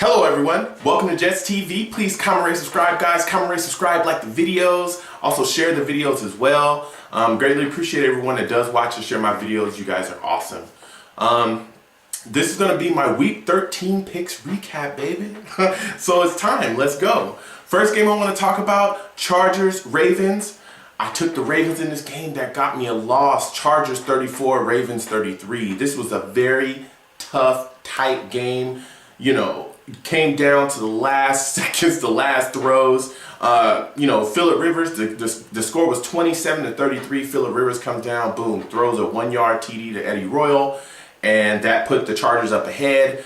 Hello everyone, welcome to Jets TV. Please comment, rate, subscribe guys. Comment, rate, subscribe, like the videos. Also share the videos as well. Greatly appreciate everyone that does watch and share my videos. You guys are awesome. This is going to be my week 13 picks recap, baby. So it's time, let's go. First game I want to talk about, Chargers, Ravens. I took the Ravens in this game. That got me a loss. Chargers 34, Ravens 33. This was a very tough, tight game. You know, came down to the last seconds, the last throws. Phillip Rivers, the score was 27-33. Phillip Rivers comes down, boom, throws a 1-yard TD to Eddie Royal, and that put the Chargers up ahead.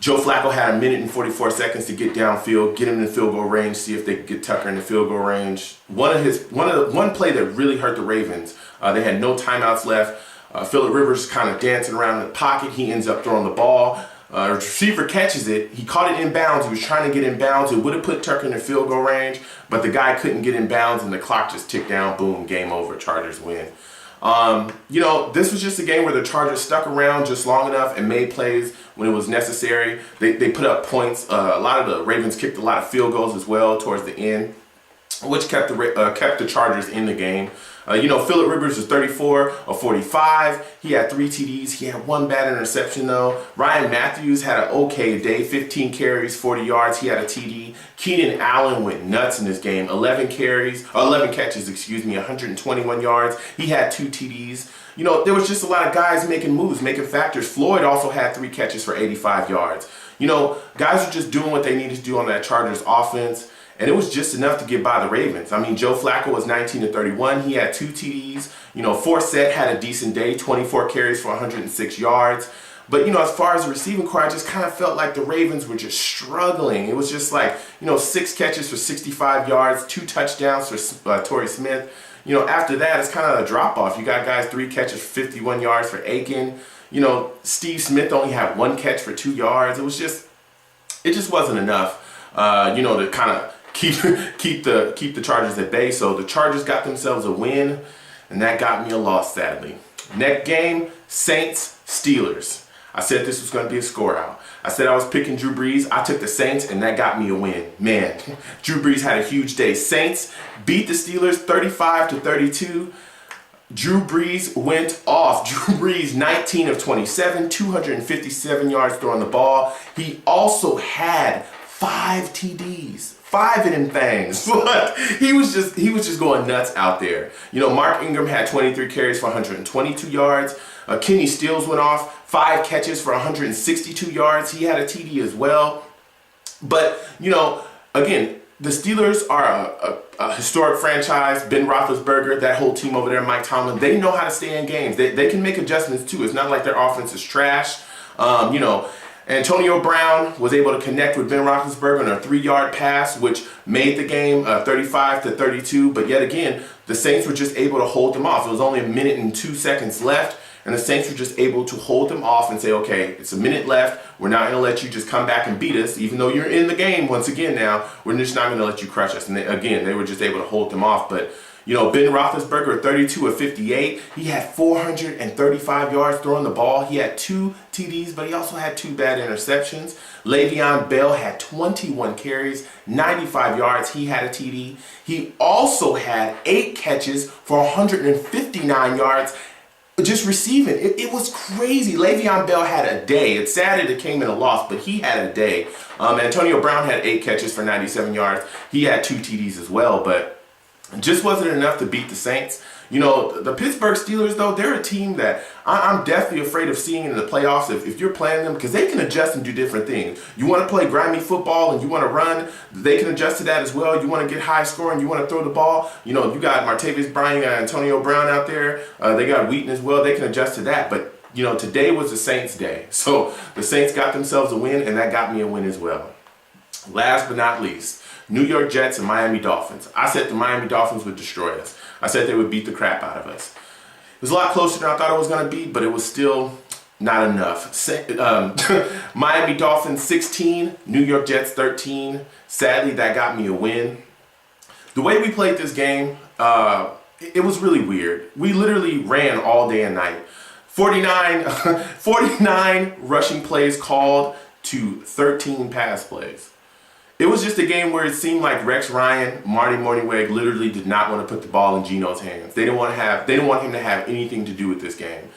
Joe Flacco had 1:44 to get downfield, get him in the field goal range, see if they could get Tucker in the field goal range. One play that really hurt the Ravens. They had no timeouts left. Phillip Rivers kind of dancing around in the pocket. He ends up throwing the ball. Receiver catches it. He caught it in bounds. He was trying to get in bounds. It would have put Tucker in the field goal range, but the guy couldn't get in bounds, and the clock just ticked down. Boom, game over. Chargers win. This was just a game where the Chargers stuck around just long enough and made plays when it was necessary. They put up points. A lot of the Ravens kicked a lot of field goals as well towards the end, which kept the Chargers in the game. Phillip Rivers was 34 of 45. He had 3 TDs. He had 1 bad interception, though. Ryan Matthews had an okay day, 15 carries, 40 yards. He had a TD. Keenan Allen went nuts in this game, 11 catches, 121 yards. He had 2 TDs. There was just a lot of guys making moves, making factors. Floyd also had 3 catches for 85 yards. Guys were just doing what they needed to do on that Chargers offense. And it was just enough to get by the Ravens. I mean, Joe Flacco was 19-31. He had 2 TDs. Forsett had a decent day, 24 carries for 106 yards. But, as far as the receiving core, I just kind of felt like the Ravens were just struggling. It was just like, 6 catches for 65 yards, 2 touchdowns for Torrey Smith. After that, it's kind of a drop-off. You got guys 3 catches for 51 yards for Aiken. Steve Smith only had 1 catch for 2 yards. It just wasn't enough, to kind of keep the Chargers at bay. So the Chargers got themselves a win, and that got me a loss, sadly. Next game, Saints, Steelers. I said this was going to be a score out. I said I was picking Drew Brees. I took the Saints, and that got me a win. Man, Drew Brees had a huge day. Saints beat the Steelers 35-32. Drew Brees went off. Drew Brees, 19 of 27, 257 yards throwing the ball. He also had 5 TDs. 5 of them things. He was just going nuts out there. Mark Ingram had 23 carries for 122 yards. Kenny Stills went off, 5 catches for 162 yards. He had a TD as well. But, again, the Steelers are a historic franchise. Ben Roethlisberger, that whole team over there, Mike Tomlin, they know how to stay in games. They can make adjustments too. It's not like their offense is trash. Antonio Brown was able to connect with Ben Roethlisberger on a 3-yard pass, which made the game 35-32. But yet again, the Saints were just able to hold them off. It was only 1 minute and 2 seconds left, and the Saints were just able to hold them off and say, okay, it's 1 minute left. We're not going to let you just come back and beat us, even though you're in the game once again now. We're just not going to let you crush us. And they were just able to hold them off. But Ben Roethlisberger, 32 of 58. He had 435 yards throwing the ball. He had 2 TDs, but he also had 2 bad interceptions. Le'Veon Bell had 21 carries, 95 yards. He had a TD. He also had 8 catches for 159 yards just receiving. It was crazy. Le'Veon Bell had a day. It's sad that it came in a loss, but he had a day. Antonio Brown had 8 catches for 97 yards. He had 2 TDs as well, but just wasn't enough to beat the Saints. The Pittsburgh Steelers, though, they're a team that I'm definitely afraid of seeing in the playoffs if you're playing them, because they can adjust and do different things. You want to play grimy football and you want to run, they can adjust to that as well. You want to get high scoring, you want to throw the ball. You got Martavis Bryant, Antonio Brown out there. They got Wheaton as well. They can adjust to that. But, today was the Saints' day. So the Saints got themselves a win, and that got me a win as well. Last but not least, New York Jets and Miami Dolphins. I said the Miami Dolphins would destroy us. I said they would beat the crap out of us. It was a lot closer than I thought it was going to be, but it was still not enough. Miami Dolphins 16, New York Jets 13. Sadly, that got me a win. The way we played this game, it was really weird. We literally ran all day and night. 49 rushing plays called, to 13 pass plays. It was just a game where it seemed like Rex Ryan, Marty Mornhinweg literally did not want to put the ball in Geno's hands. They didn't want him to have anything to do with this game.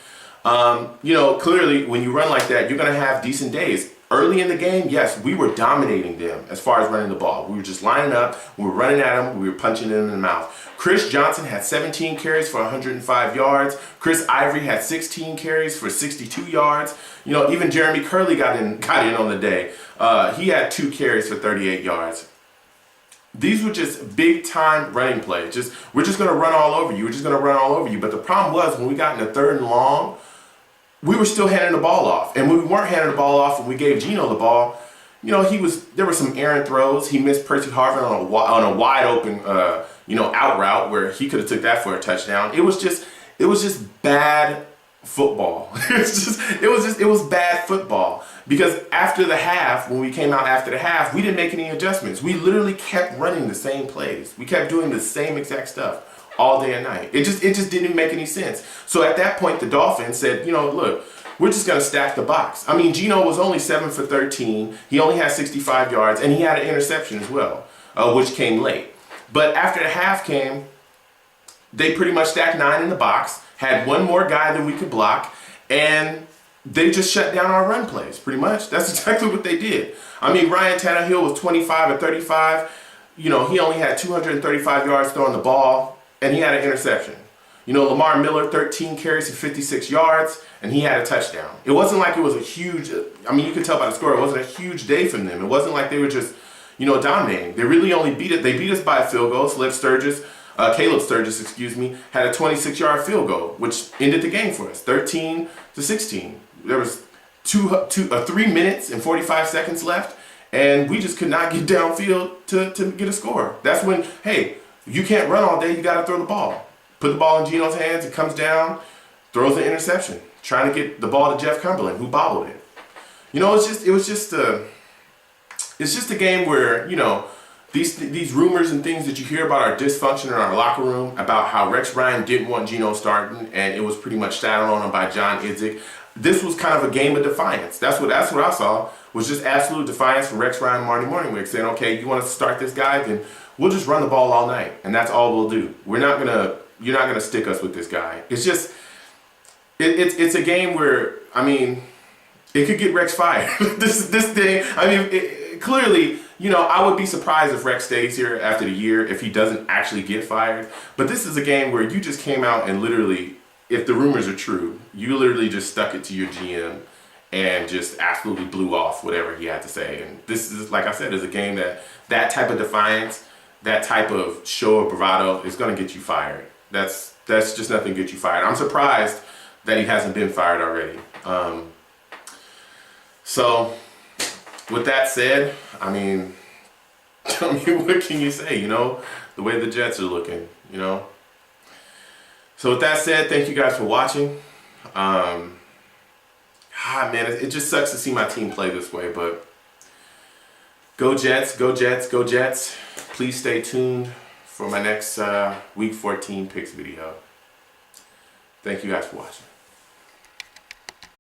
Clearly when you run like that, you're going to have decent days. Early in the game, yes, we were dominating them as far as running the ball. We were just lining up, we were running at them, we were punching them in the mouth. Chris Johnson had 17 carries for 105 yards. Chris Ivory had 16 carries for 62 yards. Even Jeremy Curley got in on the day. He had 2 carries for 38 yards. These were just big time running plays. We're just going to run all over you. We're just going to run all over you. But the problem was when we got in the 3rd and long, we were still handing the ball off. And when we weren't handing the ball off and we gave Geno the ball, there were some errant throws. He missed Percy Harvin on a wide open, out route where he could have took that for a touchdown. It was just bad football. It was bad football. Because after the half, when we came out after the half, we didn't make any adjustments. We literally kept running the same plays. We kept doing the same exact stuff all day and night. It just didn't make any sense. So at that point, the Dolphins said, look, we're just going to stack the box. I mean, Geno was only 7 for 13. He only had 65 yards, and he had an interception as well, which came late. But after the half came, they pretty much stacked 9 in the box, had one more guy than we could block, and they just shut down our run plays, pretty much. That's exactly what they did. I mean, Ryan Tannehill was 25 or 35. He only had 235 yards throwing the ball, and he had an interception. Lamar Miller, 13 carries for 56 yards, and he had a touchdown. It wasn't like it was a huge, you could tell by the score, it wasn't a huge day from them. It wasn't like they were just, dominating. They really only beat us by a field goal. Caleb Sturgis, had a 26-yard field goal, which ended the game for us, 13-16. There was 3 minutes and 45 seconds left, and we just could not get downfield to get a score. That's when, hey, you can't run all day, you got to throw the ball. Put the ball in Geno's hands, it comes down, throws an interception, trying to get the ball to Jeff Cumberland, who bobbled it. It's just a game where, these rumors and things that you hear about our dysfunction in our locker room, about how Rex Ryan didn't want Geno starting, and it was pretty much shadowed on him by John Idzik. This was kind of a game of defiance. That's what I saw, was just absolute defiance from Rex Ryan and Marty Mornhinweg, saying, okay, you want us to start this guy, then we'll just run the ball all night, and that's all we'll do. You're not gonna stick us with this guy. It's just, it's a game where, it could get Rex fired. this thing, clearly, I would be surprised if Rex stays here after the year, if he doesn't actually get fired. But this is a game where you just came out and literally, if the rumors are true, you literally just stuck it to your GM and just absolutely blew off whatever he had to say. And this is, like I said, is a game that type of defiance, that type of show of bravado is going to get you fired. That's just nothing to get you fired. I'm surprised that he hasn't been fired already. So with that said, what can you say, the way the Jets are looking, So with that said, thank you guys for watching. It just sucks to see my team play this way, but go Jets, go Jets, go Jets. Please stay tuned for my next Week 14 picks video. Thank you guys for watching.